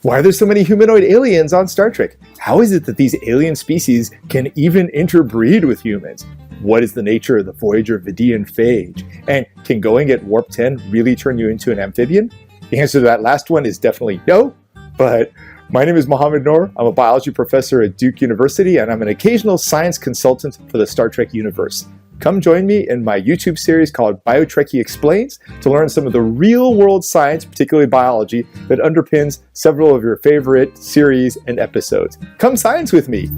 Why are there so many humanoid aliens on Star Trek? How is it that these alien species can even interbreed with humans? What is the nature of the Voyager Vidian phage? And can going at Warp 10 really turn you into an amphibian? The answer to that last one is definitely no, but my name is Mohammed Noor. I'm a biology professor at Duke University, and I'm an occasional science consultant for the Star Trek universe. Come join me in my YouTube series called BioTrekkie Explains to learn some of the real-world science, particularly biology, that underpins several of your favorite series and episodes. Come science with me!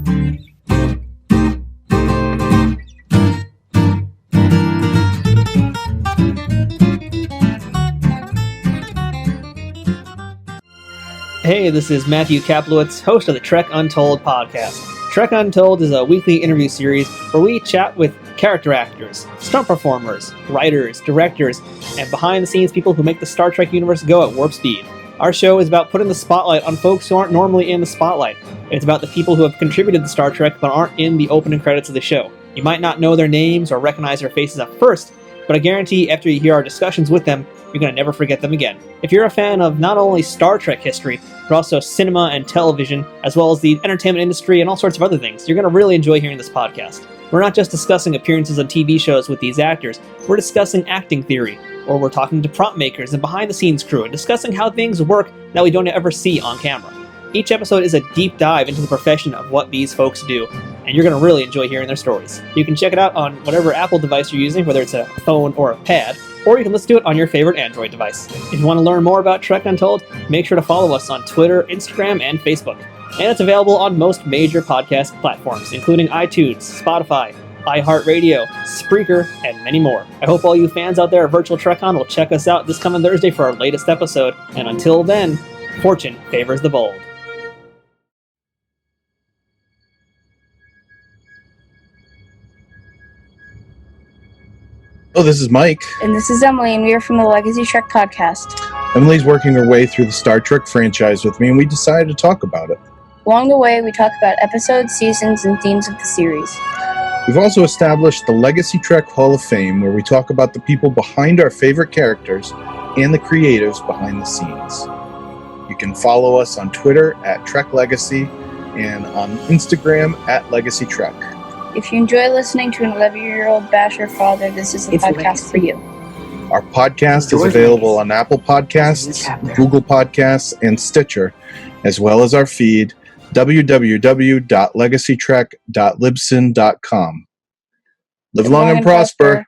Hey, this is Matthew Kaplowitz, host of the Trek Untold podcast. Trek Untold is a weekly interview series where we chat with character actors, stunt performers, writers, directors, and behind-the-scenes people who make the Star Trek universe go at warp speed. Our show is about putting the spotlight on folks who aren't normally in the spotlight. It's about the people who have contributed to Star Trek but aren't in the opening credits of the show. You might not know their names or recognize their faces at first, but I guarantee after you hear our discussions with them, you're going to never forget them again. If you're a fan of not only Star Trek history, but also cinema and television, as well as the entertainment industry and all sorts of other things, you're going to really enjoy hearing this podcast. We're not just discussing appearances on TV shows with these actors, we're discussing acting theory, or we're talking to prop makers and behind-the-scenes crew and discussing how things work that we don't ever see on camera. Each episode is a deep dive into the profession of what these folks do, and you're going to really enjoy hearing their stories. You can check it out on whatever Apple device you're using, whether it's a phone or a pad, or you can listen to it on your favorite Android device. If you want to learn more about Trek Untold, make sure to follow us on Twitter, Instagram, and Facebook. And it's available on most major podcast platforms, including iTunes, Spotify, iHeartRadio, Spreaker, and many more. I hope all you fans out there at Virtual TrekCon will check us out this coming Thursday for our latest episode, and until then, fortune favors the bold. Oh, this is Mike. And this is Emily, and we are from the Legacy Trek podcast. Emily's working her way through the Star Trek franchise with me, and we decided to talk about it. Along the way, we talk about episodes, seasons, and themes of the series. We've also established the Legacy Trek Hall of Fame, where we talk about the people behind our favorite characters and the creatives behind the scenes. You can follow us on Twitter at Trek Legacy and on Instagram at Legacy Trek. If you enjoy listening to an 11-year-old bash your father, this is the podcast for you. Our podcast is available on Apple Podcasts, Google Podcasts, and Stitcher, as well as our feed, www.legacytrek.libsyn.com. Live long and prosper.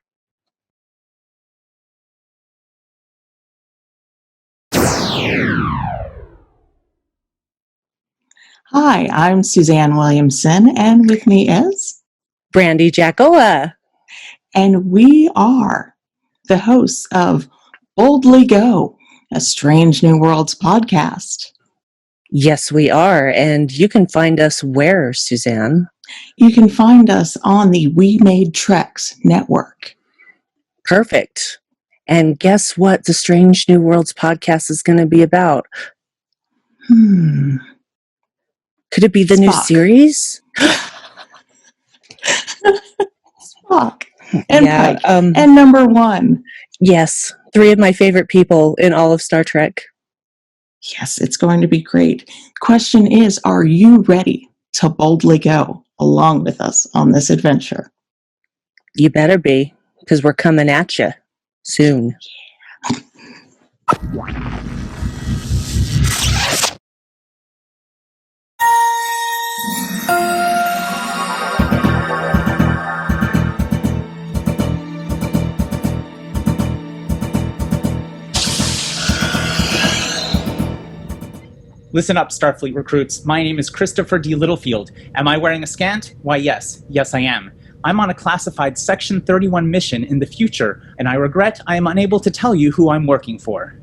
Hi, I'm Suzanne Williamson, and with me is Brandy Jackola. And we are the hosts of Boldly Go, a Strange New Worlds podcast. Yes, we are. And you can find us where, Suzanne? You can find us on the We Made Treks network. Perfect. And guess what the Strange New Worlds podcast is going to be about? Could it be the new series? Spock and yeah, Pike and number one. Yes, 3 of my favorite people in all of Star Trek. Yes, it's going to be great. Question is, are you ready to boldly go along with us on this adventure? You better be, because we're coming at you soon. Listen up, Starfleet recruits. My name is Christopher D. Littlefield. Am I wearing a scant? Why, yes. Yes, I am. I'm on a classified Section 31 mission in the future, and I regret I am unable to tell you who I'm working for.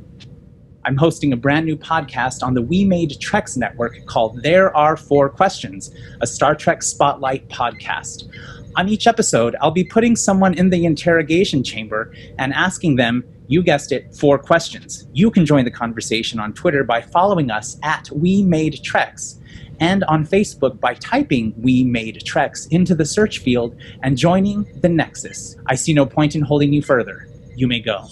I'm hosting a brand new podcast on the We Made Treks network called There Are 4 Questions, a Star Trek Spotlight podcast. On each episode, I'll be putting someone in the interrogation chamber and asking them, you guessed it, 4 questions. You can join the conversation on Twitter by following us at We Made Treks, and on Facebook by typing We Made Treks into the search field and joining the Nexus. I see no point in holding you further. You may go.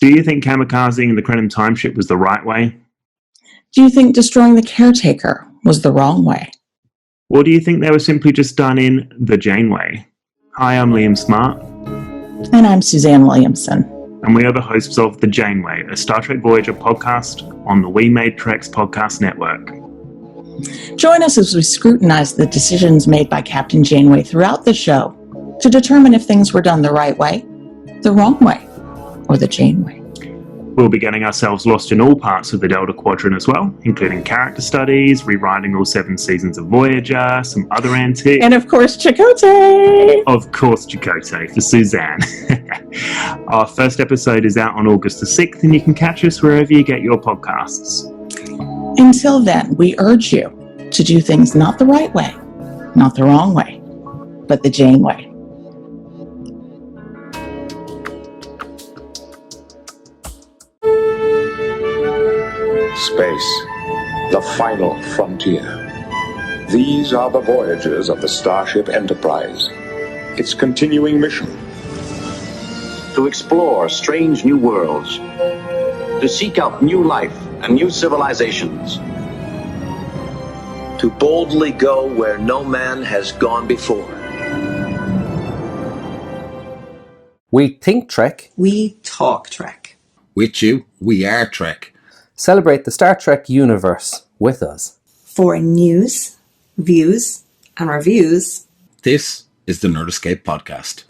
Do you think kamikazing the Krenim timeship was the right way? Do you think destroying the caretaker was the wrong way? Or do you think they were simply just done in the Janeway? Hi, I'm Liam Smart. And I'm Suzanne Williamson. And we are the hosts of The Janeway, a Star Trek Voyager podcast on the We Made Treks podcast network. Join us as we scrutinize the decisions made by Captain Janeway throughout the show to determine if things were done the right way, the wrong way, or the Janeway. We'll be getting ourselves lost in all parts of the Delta Quadrant as well, including character studies, rewriting all 7 seasons of Voyager, some other antiques. And of course, Chakotay! Of course, Chakotay, for Suzanne. Our first episode is out on August the 6th, and you can catch us wherever you get your podcasts. Until then, we urge you to do things not the right way, not the wrong way, but the Janeway. Space, the final frontier. These are the voyages of the Starship Enterprise. Its continuing mission: to explore strange new worlds, to seek out new life and new civilizations, to boldly go where no man has gone before. We think Trek. We talk Trek. With you, we are Trek. Celebrate the Star Trek universe with us. For news, views, and reviews, this is the Nerd Escape Podcast.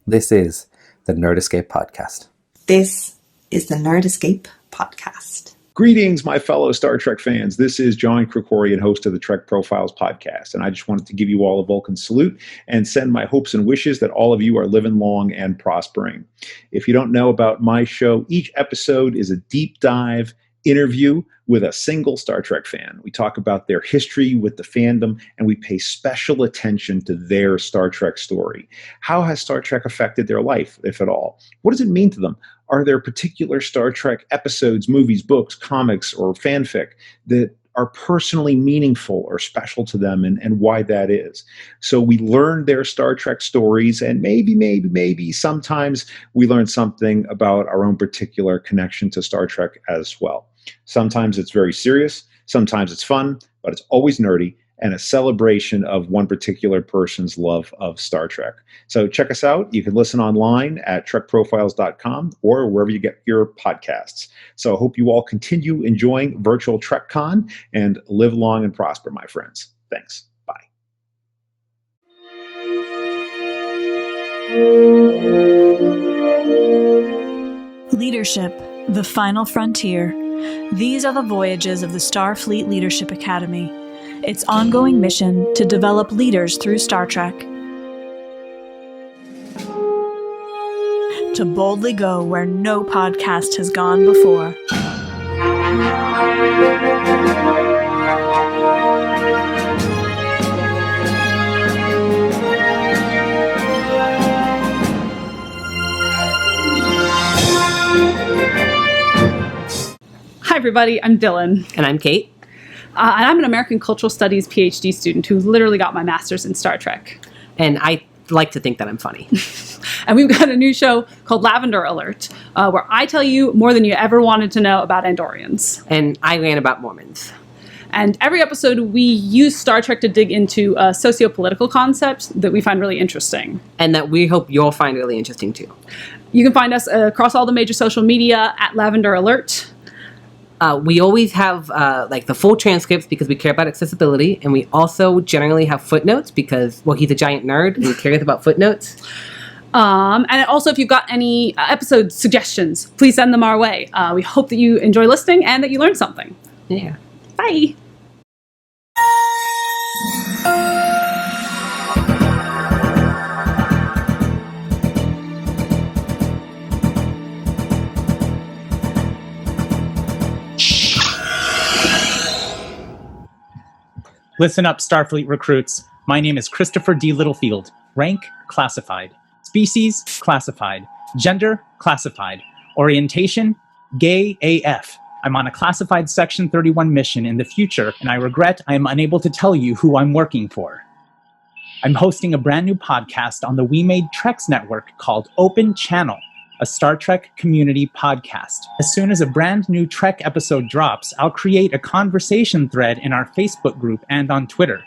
This is the Nerd Escape Podcast. This is the Nerd Escape Podcast. Greetings, my fellow Star Trek fans. This is John Krikorian, host of the Trek Profiles podcast, and I just wanted to give you all a Vulcan salute and send my hopes and wishes that all of you are living long and prospering. If you don't know about my show, each episode is a deep dive interview with a single Star Trek fan. We talk about their history with the fandom, and we pay special attention to their Star Trek story. How has Star Trek affected their life, if at all? What does it mean to them? Are there particular Star Trek episodes, movies, books, comics, or fanfic that are personally meaningful or special to them, and why that is? So we learn their Star Trek stories, and maybe sometimes we learn something about our own particular connection to Star Trek as well. Sometimes it's very serious, sometimes it's fun, but it's always nerdy and a celebration of one particular person's love of Star Trek. So check us out. You can listen online at trekprofiles.com or wherever you get your podcasts. So I hope you all continue enjoying virtual TrekCon and live long and prosper, my friends. Thanks. Bye. Leadership, the final frontier. These are the voyages of the Starfleet Leadership Academy, its ongoing mission to develop leaders through Star Trek. To boldly go where no podcast has gone before. Hi everybody, I'm Dylan. And I'm Kate. And I'm an American Cultural Studies PhD student who literally got my master's in Star Trek. And I like to think that I'm funny. And we've got a new show called Lavender Alert, where I tell you more than you ever wanted to know about Andorians. And I ran about Mormons. And every episode we use Star Trek to dig into a socio-political concept that we find really interesting. And that we hope you'll find really interesting too. You can find us across all the major social media at Lavender Alert. We always have like the full transcripts because we care about accessibility, and we also generally have footnotes because, well, he's a giant nerd and he cares about footnotes. And also, if you've got any episode suggestions, please send them our way. We hope that you enjoy listening and that you learn something. Yeah. Bye. Listen up, Starfleet recruits. My name is Christopher D. Littlefield. Rank, classified. Species, classified. Gender, classified. Orientation, gay AF. I'm on a classified Section 31 mission in the future, and I regret I am unable to tell you who I'm working for. I'm hosting a brand new podcast on the We Made Treks network called Open Channel. a Star Trek community podcast. As soon as a brand new Trek episode drops, I'll create a conversation thread in our Facebook group and on Twitter.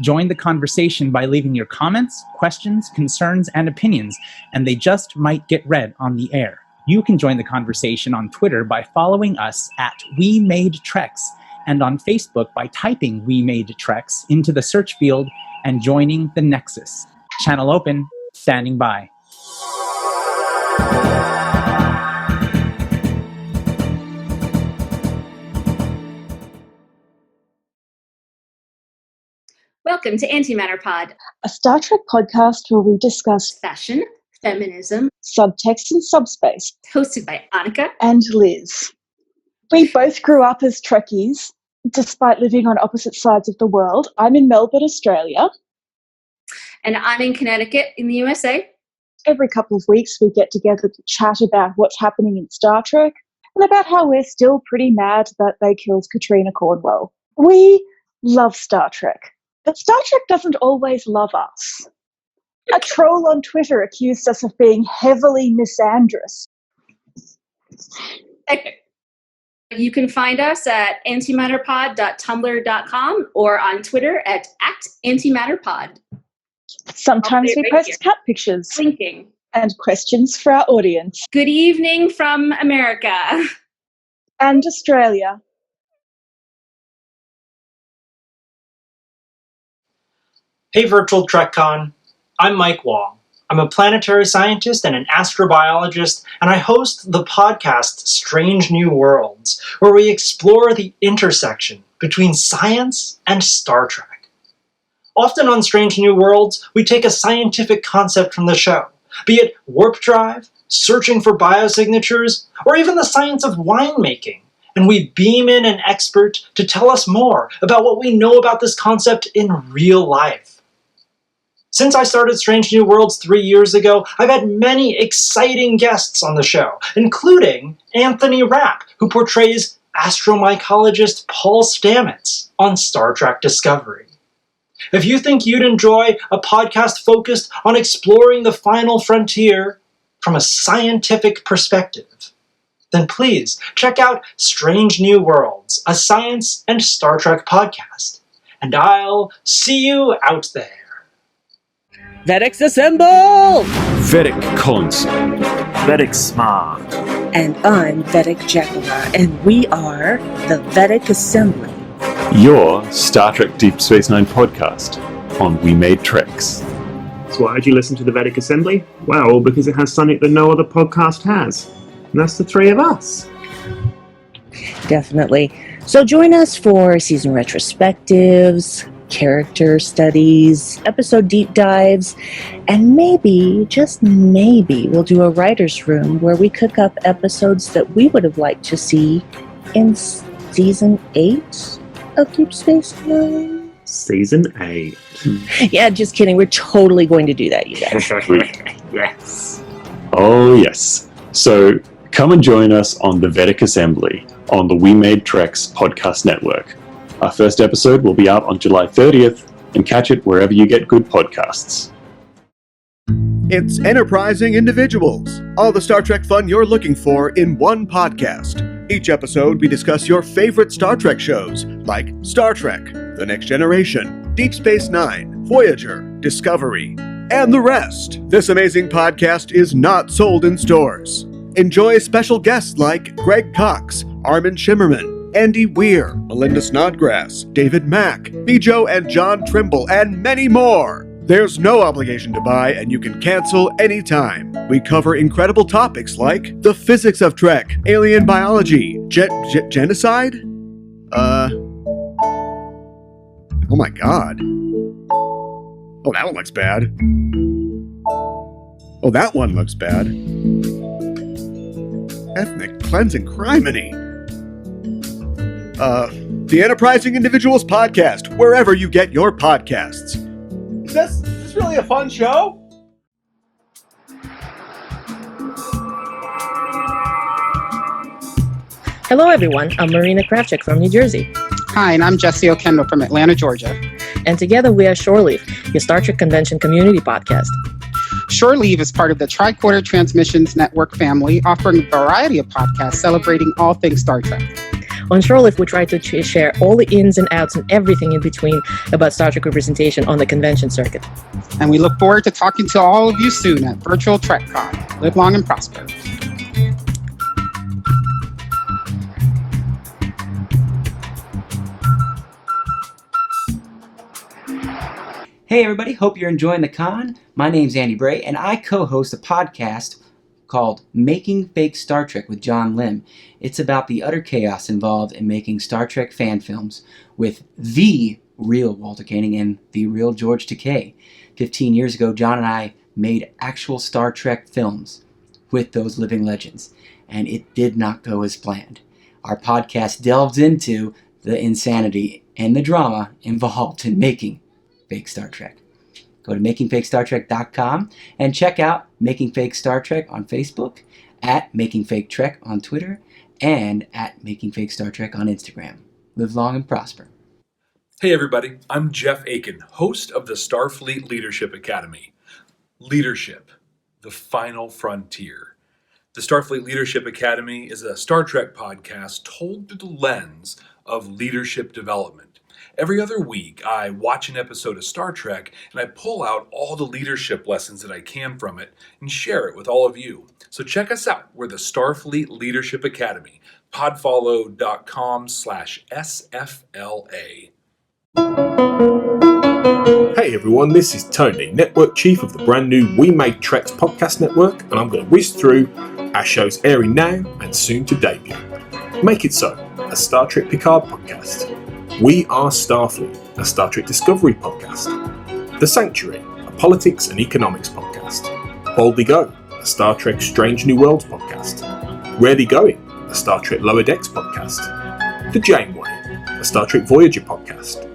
Join the conversation by leaving your comments, questions, concerns, and opinions, and they just might get read on the air. You can join the conversation on Twitter by following us at We Made Treks, and on Facebook by typing We Made Treks into the search field and joining the Nexus. Channel open, standing by. Welcome to Antimatter Pod, a Star Trek podcast where we discuss fashion, feminism, subtext, and subspace. Hosted by Annika and Liz. We both grew up as Trekkies, despite living on opposite sides of the world. I'm in Melbourne, Australia. And I'm in Connecticut in the USA. Every couple of weeks we get together to chat about what's happening in Star Trek and about how we're still pretty mad that they killed Katrina Cornwell. We love Star Trek, but Star Trek doesn't always love us. A troll on Twitter accused us of being heavily misandrous. Okay. You can find us at antimatterpod.tumblr.com or on Twitter at @antimatterpod. Sometimes we post cat pictures. Linking. And questions for our audience. Good evening from America. And Australia. Hey Virtual TrekCon, I'm Mike Wong. I'm a planetary scientist and an astrobiologist, and I host the podcast Strange New Worlds, where we explore the intersection between science and Star Trek. Often on Strange New Worlds, we take a scientific concept from the show, be it warp drive, searching for biosignatures, or even the science of winemaking, and we beam in an expert to tell us more about what we know about this concept in real life. Since I started Strange New Worlds 3 years ago, I've had many exciting guests on the show, including Anthony Rapp, who portrays astromycologist Paul Stamets on Star Trek Discovery. If you think you'd enjoy a podcast focused on exploring the final frontier from a scientific perspective, then please check out Strange New Worlds, a science and Star Trek podcast. And I'll see you out there. Vedics assemble! Vedic Collins. Vedic Smart. And I'm Vedic Jacobra, and we are the Vedic Assembly. Your Star Trek Deep Space Nine podcast on We Made Treks. So why did you listen to the Vedic Assembly? Well, because it has something that no other podcast has. And that's the three of us. Definitely. So join us for season retrospectives, character studies, episode deep dives, and maybe, just maybe, we'll do a writer's room where we cook up episodes that we would have liked to see in season 8 of Deep Space Nine. Season 8. Yeah, just kidding. We're totally going to do that, you guys. Yes. Oh, yes. So come and join us on the Vedic Assembly on the We Made Treks podcast network. Our first episode will be out on July 30th, and catch it wherever you get good podcasts. It's enterprising individuals. All the Star Trek fun you're looking for in one podcast. Each episode, we discuss your favorite Star Trek shows, like Star Trek, The Next Generation, Deep Space Nine, Voyager, Discovery, and the rest. This amazing podcast is not sold in stores. Enjoy special guests like Greg Cox, Armin Shimmerman, Andy Weir, Melinda Snodgrass, David Mack, Bijo and John Trimble, and many more. There's no obligation to buy, and you can cancel anytime. We cover incredible topics like the physics of Trek, alien biology, genocide? Oh my god. Oh, that one looks bad. Oh, that one looks bad. Ethnic cleansing criminy. The Enterprising Individuals Podcast, wherever you get your podcasts. Is this really a fun show? Hello, everyone. I'm Marina Kravchuk from New Jersey. Hi, and I'm Jesse O'Kendall from Atlanta, Georgia. And together we are Shoreleaf, your Star Trek Convention community podcast. Shore Leave is part of the Tricorder Transmissions Network family, offering a variety of podcasts celebrating all things Star Trek. On Shore Leave, we try to share all the ins and outs and everything in between about Star Trek representation on the convention circuit. And we look forward to talking to all of you soon at Virtual TrekCon. Live long and prosper. Hey everybody, hope you're enjoying the con. My name's Andy Bray, and I co-host a podcast called Making Fake Star Trek with John Lim. It's about the utter chaos involved in making Star Trek fan films with the real Walter Koenig and the real George Takei. 15 years ago, John and I made actual Star Trek films with those living legends, and it did not go as planned. Our podcast delves into the insanity and the drama involved in making fake Star Trek. Go to makingfakestartrek.com and check out Making Fake Star Trek on Facebook, at Making Fake Trek on Twitter, and at Making Fake Star Trek on Instagram. Live long and prosper. Hey everybody, I'm Jeff Aiken, host of the Starfleet Leadership Academy. Leadership, the final frontier. The Starfleet Leadership Academy is a Star Trek podcast told through the lens of leadership development. Every other week, I watch an episode of Star Trek and I pull out all the leadership lessons that I can from it and share it with all of you. So check us out. We're the Starfleet Leadership Academy. podfollow.com/SFLA. Hey everyone, this is Tony, Network Chief of the brand new We Made Treks podcast network, and I'm going to whiz through our shows airing now and soon to debut. Make It So, a Star Trek Picard podcast. We Are Starfleet, a Star Trek Discovery podcast. The Sanctuary, a politics and economics podcast. Boldly Go, a Star Trek Strange New Worlds podcast. Rarely Going, a Star Trek Lower Decks podcast. The Janeway, a Star Trek Voyager podcast.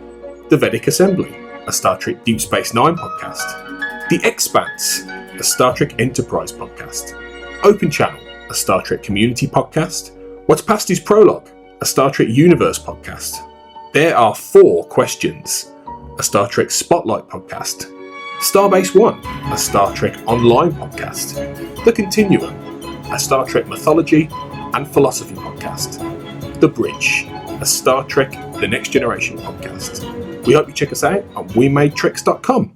The Vedic Assembly, a Star Trek Deep Space Nine podcast. The Expanse, a Star Trek Enterprise podcast. Open Channel, a Star Trek Community podcast. What's Past is Prologue, a Star Trek Universe podcast. There Are Four Questions, a Star Trek Spotlight podcast. Starbase One, a Star Trek Online podcast. The Continuum, a Star Trek Mythology and Philosophy podcast. The Bridge, a Star Trek The Next Generation podcast. We hope you check us out on WeMadeTreks.com.